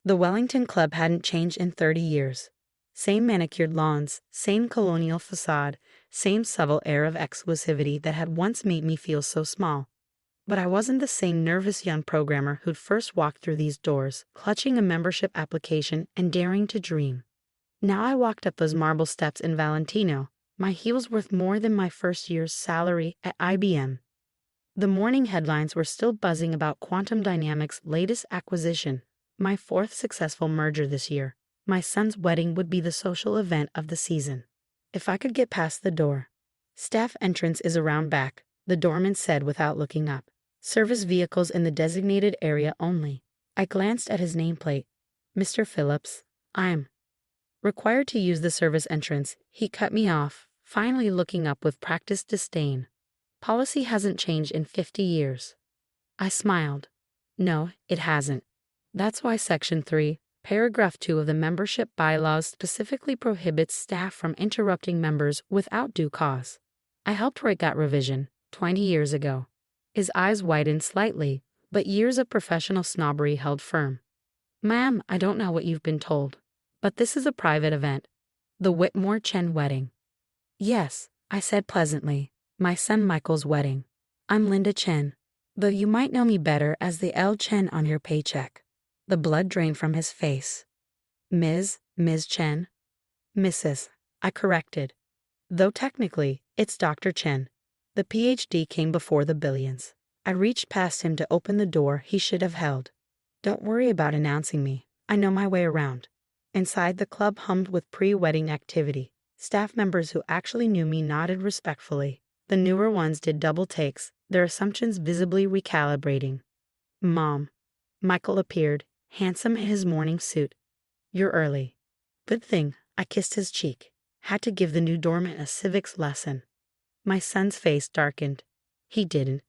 The Wellington Club hadn't changed in 30 years. Same manicured lawns, same colonial facade, same subtle air of exclusivity that had once made me feel so small. But I wasn't the same nervous young programmer who'd first walked through these doors, clutching a membership application and daring to dream. Now I walked up those marble steps in Valentino, my heels worth more than my first year's salary at IBM. The morning headlines were still buzzing about Quantum Dynamics' latest acquisition, my fourth successful merger this year. My son's wedding would be the social event of the season. If I could get past the door. Staff entrance is around back, the doorman said without looking up. Service vehicles in the designated area only. I glanced at his nameplate. Mr. Phillips, I'm required to use the service entrance. He cut me off, finally looking up with practiced disdain. Policy hasn't changed in 50 years. I smiled. No, it hasn't. That's why Section 3, Paragraph 2 of the membership bylaws specifically prohibits staff from interrupting members without due cause. I helped write that revision 20 years ago. His eyes widened slightly, but years of professional snobbery held firm. Ma'am, I don't know what you've been told, but this is a private event. The Whitmore Chen wedding. Yes, I said pleasantly, my son Michael's wedding. I'm Linda Chen, though you might know me better as the L. Chen on your paycheck. The blood drained from his face. Ms. Chen? Mrs., I corrected. Though technically, it's Dr. Chen. The PhD came before the billions. I reached past him to open the door he should have held. Don't worry about announcing me. I know my way around. Inside, the club hummed with pre-wedding activity. Staff members who actually knew me nodded respectfully. The newer ones did double takes, their assumptions visibly recalibrating. Mom. Michael appeared, handsome in his morning suit. You're early. Good thing, I kissed his cheek. Had to give the new doorman a civics lesson. My son's face darkened. He didn't.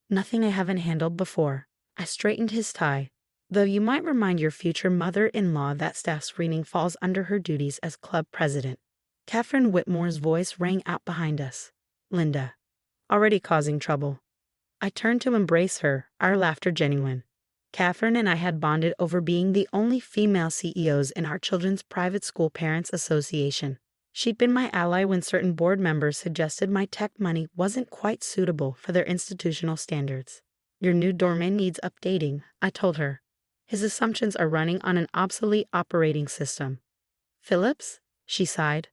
Nothing I haven't handled before. I straightened his tie. Though you might remind your future mother-in-law that staff screening falls under her duties as club president. Catherine Whitmore's voice rang out behind us. Linda. Already causing trouble. I turned to embrace her, our laughter genuine. Catherine and I had bonded over being the only female CEOs in our children's private school parents association. She'd been my ally when certain board members suggested my tech money wasn't quite suitable for their institutional standards. Your new doorman needs updating, I told her. His assumptions are running on an obsolete operating system. Phillips? She sighed.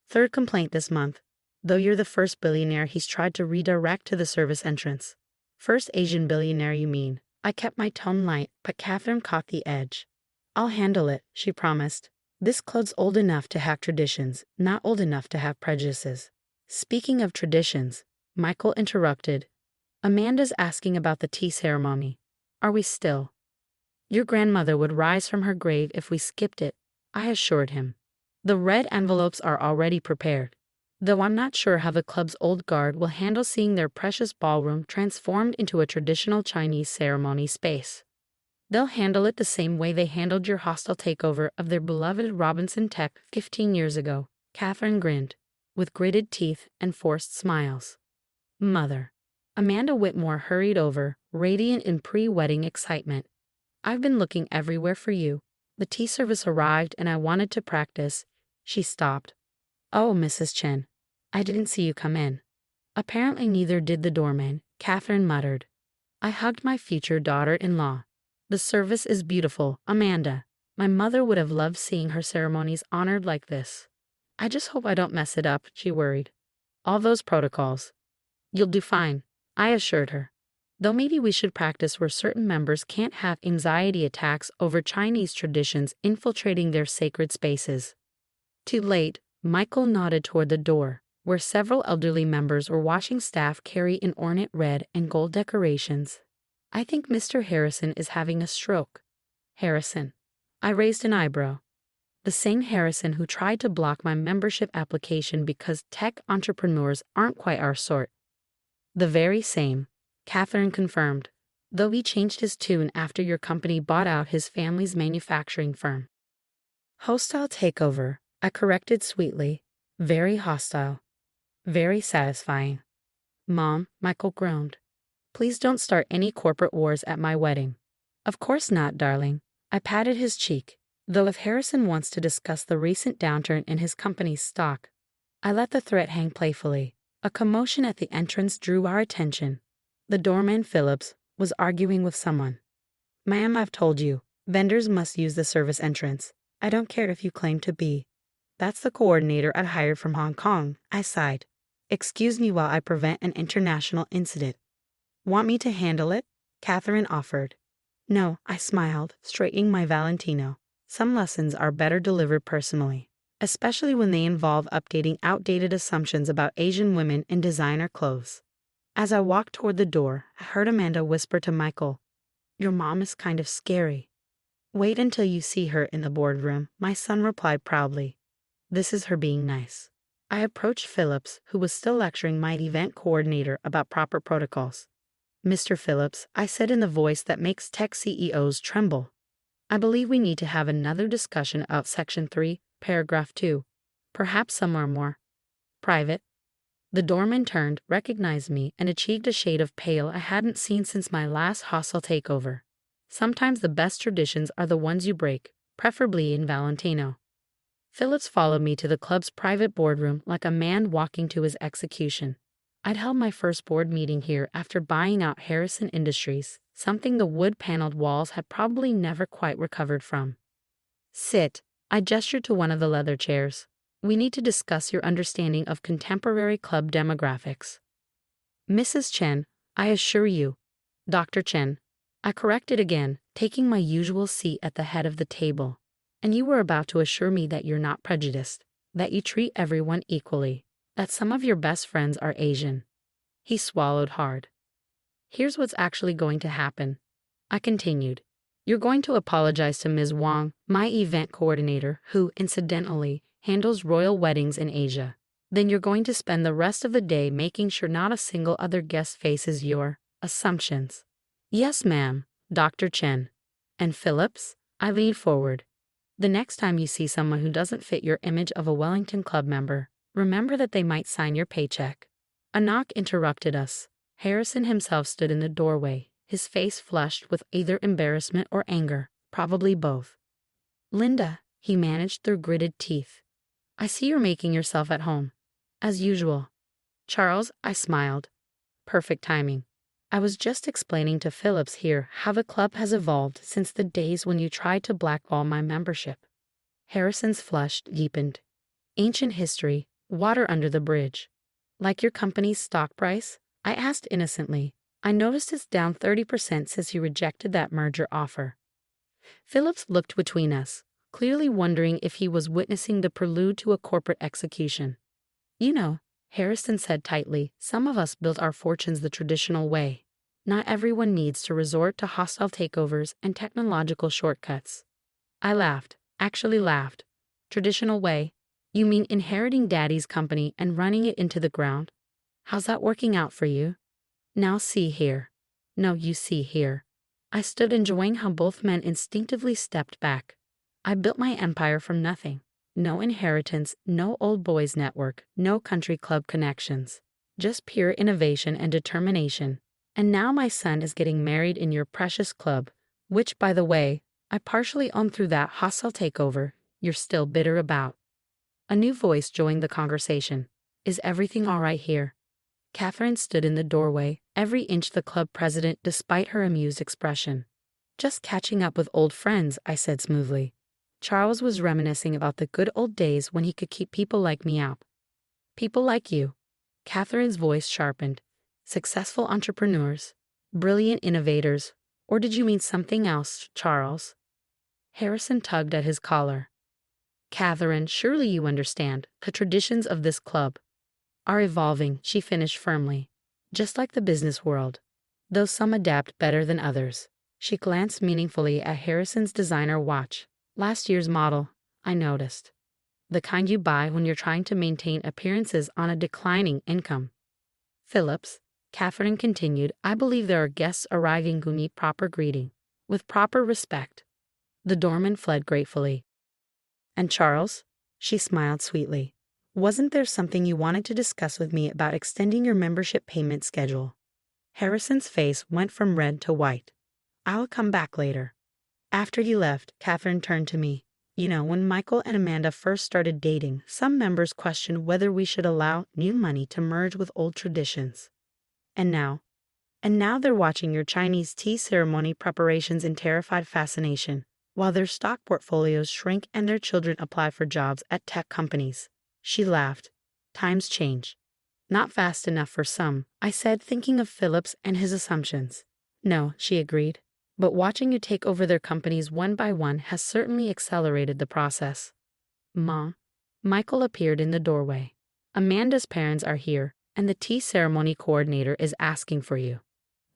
Third complaint this month, though you're the first billionaire he's tried to redirect to the service entrance. First Asian billionaire, you mean. I kept my tone light, but Catherine caught the edge. I'll handle it, she promised. This club's old enough to have traditions, not old enough to have prejudices. Speaking of traditions, Michael interrupted. Amanda's asking about the tea ceremony. Are we still? Your grandmother would rise from her grave if we skipped it, I assured him. The red envelopes are already prepared, though I'm not sure how the club's old guard will handle seeing their precious ballroom transformed into a traditional Chinese ceremony space. They'll handle it the same way they handled your hostile takeover of their beloved Robinson Tech 15 years ago. Catherine grinned, with gritted teeth and forced smiles. Mother. Amanda Whitmore hurried over, radiant in pre-wedding excitement. I've been looking everywhere for you. The tea service arrived and I wanted to practice. She stopped. Oh, Mrs. Chen. I didn't see you come in. Apparently neither did the doorman, Catherine muttered. I hugged my future daughter-in-law. The service is beautiful, Amanda. My mother would have loved seeing her ceremonies honored like this. I just hope I don't mess it up, she worried. All those protocols. You'll do fine, I assured her. Though maybe we should practice where certain members can't have anxiety attacks over Chinese traditions infiltrating their sacred spaces. Too late, Michael nodded toward the door, where several elderly members were watching staff carry in ornate red and gold decorations. I think Mr. Harrison is having a stroke. Harrison. I raised an eyebrow. The same Harrison who tried to block my membership application because tech entrepreneurs aren't quite our sort. The very same, Catherine confirmed, though he changed his tune after your company bought out his family's manufacturing firm. Hostile takeover, I corrected sweetly. Very hostile. Very satisfying. Mom, Michael groaned. Please don't start any corporate wars at my wedding. Of course not, darling. I patted his cheek, though if Harrison wants to discuss the recent downturn in his company's stock, I let the threat hang playfully. A commotion at the entrance drew our attention. The doorman, Phillips, was arguing with someone. "Ma'am, I've told you, vendors must use the service entrance. I don't care if you claim to be. That's the coordinator I hired from Hong Kong," I sighed. "Excuse me while I prevent an international incident." "Want me to handle it?" Catherine offered. "No," I smiled, straightening my Valentino. "Some lessons are better delivered personally, especially when they involve updating outdated assumptions about Asian women in designer clothes." As I walked toward the door, I heard Amanda whisper to Michael, "Your mom is kind of scary." "Wait until you see her in the boardroom," my son replied proudly. "This is her being nice." I approached Phillips, who was still lecturing my event coordinator about proper protocols. "Mr. Phillips," I said in the voice that makes tech CEOs tremble, "I believe we need to have another discussion about Section 3, Paragraph 2, perhaps somewhere more private." The doorman turned, recognized me, and achieved a shade of pale I hadn't seen since my last hostile takeover. Sometimes the best traditions are the ones you break, preferably in Valentino. Phillips followed me to the club's private boardroom like a man walking to his execution. I'd held my first board meeting here after buying out Harrison Industries, something the wood-paneled walls had probably never quite recovered from. "Sit." I gestured to one of the leather chairs. "We need to discuss your understanding of contemporary club demographics." "Mrs. Chen, I assure you." "Dr. Chen." I corrected again, taking my usual seat at the head of the table. "And you were about to assure me that you're not prejudiced, that you treat everyone equally, that some of your best friends are Asian." He swallowed hard. "Here's what's actually going to happen," I continued. "You're going to apologize to Ms. Wang, my event coordinator, who, incidentally, handles royal weddings in Asia. Then you're going to spend the rest of the day making sure not a single other guest faces your assumptions." "Yes, ma'am, Dr. Chen." "And Phillips?" I leaned forward. "The next time you see someone who doesn't fit your image of a Wellington Club member, remember that they might sign your paycheck." A knock interrupted us. Harrison himself stood in the doorway, his face flushed with either embarrassment or anger, probably both. "Linda," he managed through gritted teeth, "I see you're making yourself at home. As usual." "Charles," I smiled. Perfect timing. "I was just explaining to Phillips here how the club has evolved since the days when you tried to blackball my membership." Harrison's flush deepened. "Ancient history, water under the bridge." "Like your company's stock price?" I asked innocently. "I noticed it's down 30% since you rejected that merger offer." Phillips looked between us, clearly wondering if he was witnessing the prelude to a corporate execution. "You know," Harrison said tightly, "some of us built our fortunes the traditional way. Not everyone needs to resort to hostile takeovers and technological shortcuts." I laughed, actually laughed. "Traditional way? You mean inheriting daddy's company and running it into the ground? How's that working out for you?" "Now see here." "No, you see here." I stood enjoying how both men instinctively stepped back. I built my empire from nothing. No inheritance, no old boys network, no country club connections. Just pure innovation and determination. And now my son is getting married in your precious club, which, by the way, I partially owned through that hostile takeover you're still bitter about. A new voice joined the conversation. "Is everything all right here?" Catherine stood in the doorway, every inch the club president despite her amused expression. "Just catching up with old friends," I said smoothly. Charles was reminiscing about the good old days when he could keep people like me out. "People like you." Catherine's voice sharpened. "Successful entrepreneurs, brilliant innovators, or did you mean something else, Charles?" Harrison tugged at his collar. "Catherine, surely you understand. The traditions of this club are evolving," she finished firmly. "Just like the business world, though some adapt better than others." She glanced meaningfully at Harrison's designer watch. "Last year's model, I noticed. The kind you buy when you're trying to maintain appearances on a declining income." "Phillips," Catherine continued, "I believe there are guests arriving who need proper greeting, with proper respect." The doorman fled gratefully. "And Charles?" She smiled sweetly. "Wasn't there something you wanted to discuss with me about extending your membership payment schedule?" Harrison's face went from red to white. "I'll come back later." After he left, Catherine turned to me. You know, when Michael and Amanda first started dating, some members questioned whether we should allow new money to merge with old traditions. And now? And now they're watching your Chinese tea ceremony preparations in terrified fascination, while their stock portfolios shrink and their children apply for jobs at tech companies. She laughed. Times change. Not fast enough for some, I said, thinking of Phillips and his assumptions. No, she agreed. But watching you take over their companies one by one has certainly accelerated the process. Ma. Michael appeared in the doorway. Amanda's parents are here, and the tea ceremony coordinator is asking for you.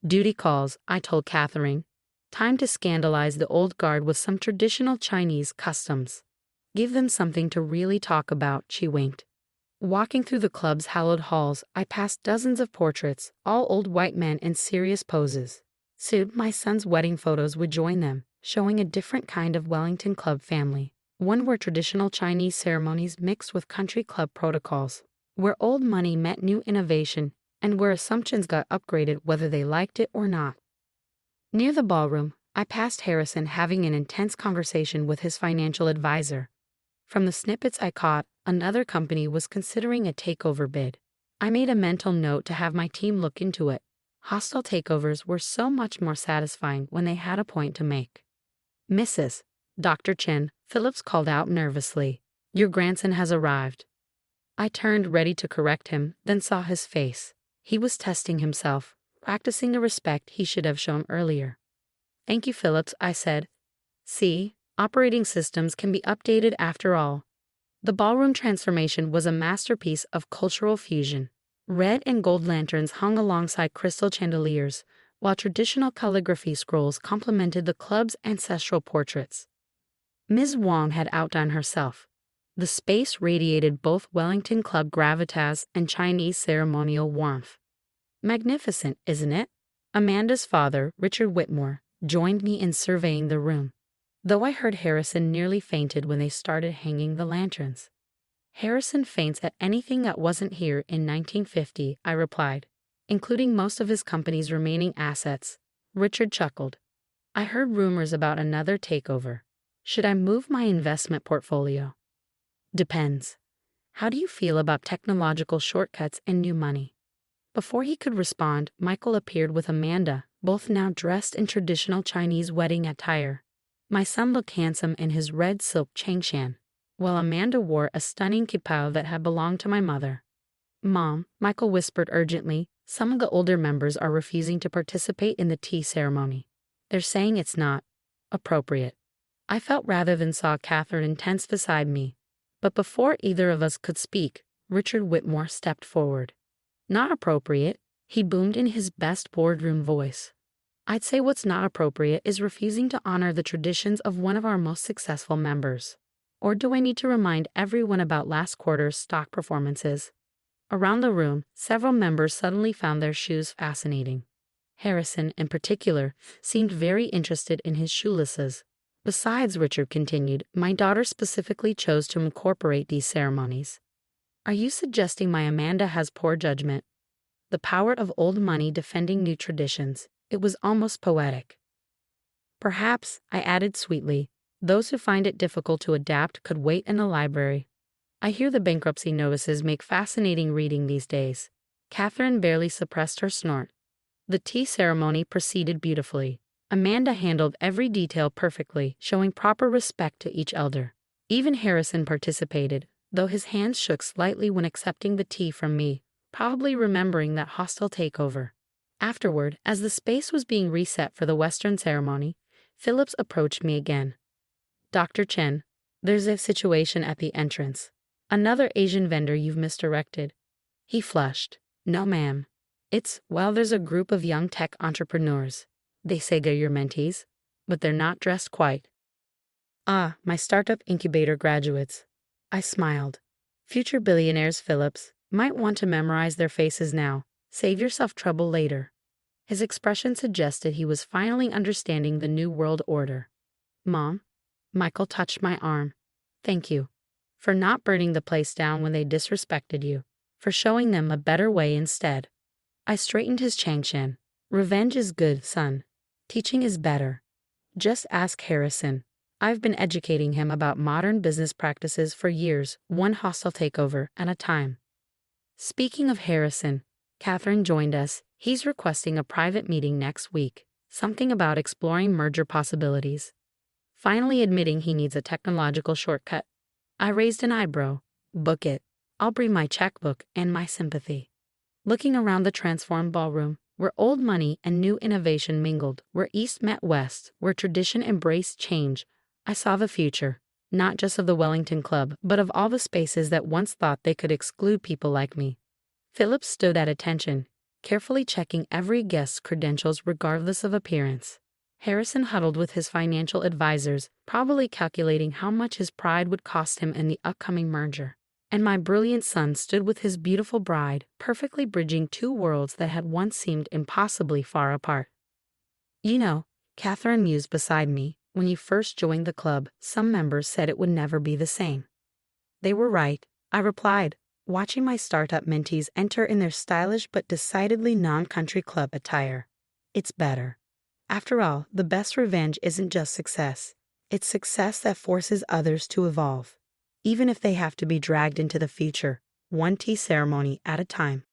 Duty calls, I told Catherine. Time to scandalize the old guard with some traditional Chinese customs. Give them something to really talk about, she winked. Walking through the club's hallowed halls, I passed dozens of portraits, all old white men in serious poses. Soon, my son's wedding photos would join them, showing a different kind of Wellington Club family, one where traditional Chinese ceremonies mixed with country club protocols, where old money met new innovation, and where assumptions got upgraded whether they liked it or not. Near the ballroom, I passed Harrison having an intense conversation with his financial advisor. From the snippets I caught, another company was considering a takeover bid. I made a mental note to have my team look into it. Hostile takeovers were so much more satisfying when they had a point to make. Mrs. Dr. Chen, Phillips called out nervously. Your grandson has arrived. I turned ready to correct him, then saw his face. He was testing himself, practicing the respect he should have shown earlier. Thank you, Phillips, I said. See, operating systems can be updated after all. The ballroom transformation was a masterpiece of cultural fusion. Red and gold lanterns hung alongside crystal chandeliers, while traditional calligraphy scrolls complemented the club's ancestral portraits. Ms. Wong had outdone herself. The space radiated both Wellington Club gravitas and Chinese ceremonial warmth. Magnificent, isn't it? Amanda's father, Richard Whitmore, joined me in surveying the room, though I heard Harrison nearly fainted when they started hanging the lanterns. Harrison faints at anything that wasn't here in 1950, I replied, including most of his company's remaining assets. Richard chuckled. I heard rumors about another takeover. Should I move my investment portfolio? Depends. How do you feel about technological shortcuts and new money? Before he could respond, Michael appeared with Amanda, both now dressed in traditional Chinese wedding attire. My son looked handsome in his red silk changshan, while Amanda wore a stunning kipao that had belonged to my mother. Mom, Michael whispered urgently, some of the older members are refusing to participate in the tea ceremony. They're saying it's not appropriate. I felt rather than saw Catherine tense beside me. But before either of us could speak, Richard Whitmore stepped forward. Not appropriate, he boomed in his best boardroom voice. I'd say what's not appropriate is refusing to honor the traditions of one of our most successful members. Or do I need to remind everyone about last quarter's stock performances? Around the room, several members suddenly found their shoes fascinating. Harrison, in particular, seemed very interested in his shoelaces. Besides, Richard continued, my daughter specifically chose to incorporate these ceremonies. Are you suggesting my Amanda has poor judgment? The power of old money defending new traditions. It was almost poetic. Perhaps, I added sweetly, those who find it difficult to adapt could wait in the library. I hear the bankruptcy notices make fascinating reading these days. Catherine barely suppressed her snort. The tea ceremony proceeded beautifully. Amanda handled every detail perfectly, showing proper respect to each elder. Even Harrison participated, though his hands shook slightly when accepting the tea from me, probably remembering that hostile takeover. Afterward, as the space was being reset for the Western ceremony, Phillips approached me again. Dr. Chen, there's a situation at the entrance. Another Asian vendor you've misdirected. He flushed. No, ma'am. There's a group of young tech entrepreneurs. They say they're your mentees, but they're not dressed quite. Ah, my startup incubator graduates. I smiled. Future billionaires, Phillips, might want to memorize their faces now. Save yourself trouble later. His expression suggested he was finally understanding the new world order. Mom? Michael touched my arm. Thank you. For not burning the place down when they disrespected you. For showing them a better way instead. I straightened his changshan. Revenge is good, son. Teaching is better. Just ask Harrison. I've been educating him about modern business practices for years, one hostile takeover at a time. Speaking of Harrison, Catherine joined us. He's requesting a private meeting next week, something about exploring merger possibilities. Finally admitting he needs a technological shortcut. I raised an eyebrow. Book it. I'll bring my checkbook and my sympathy. Looking around the transformed ballroom, where old money and new innovation mingled, where East met West, where tradition embraced change, I saw the future, not just of the Wellington Club, but of all the spaces that once thought they could exclude people like me. Philip stood at attention, carefully checking every guest's credentials regardless of appearance. Harrison huddled with his financial advisors, probably calculating how much his pride would cost him in the upcoming merger. And my brilliant son stood with his beautiful bride, perfectly bridging two worlds that had once seemed impossibly far apart. You know, Catherine mused beside me, when you first joined the club, some members said it would never be the same. They were right, I replied, watching my startup mentees enter in their stylish but decidedly non-country club attire. It's better. After all, the best revenge isn't just success. It's success that forces others to evolve, even if they have to be dragged into the future, one tea ceremony at a time.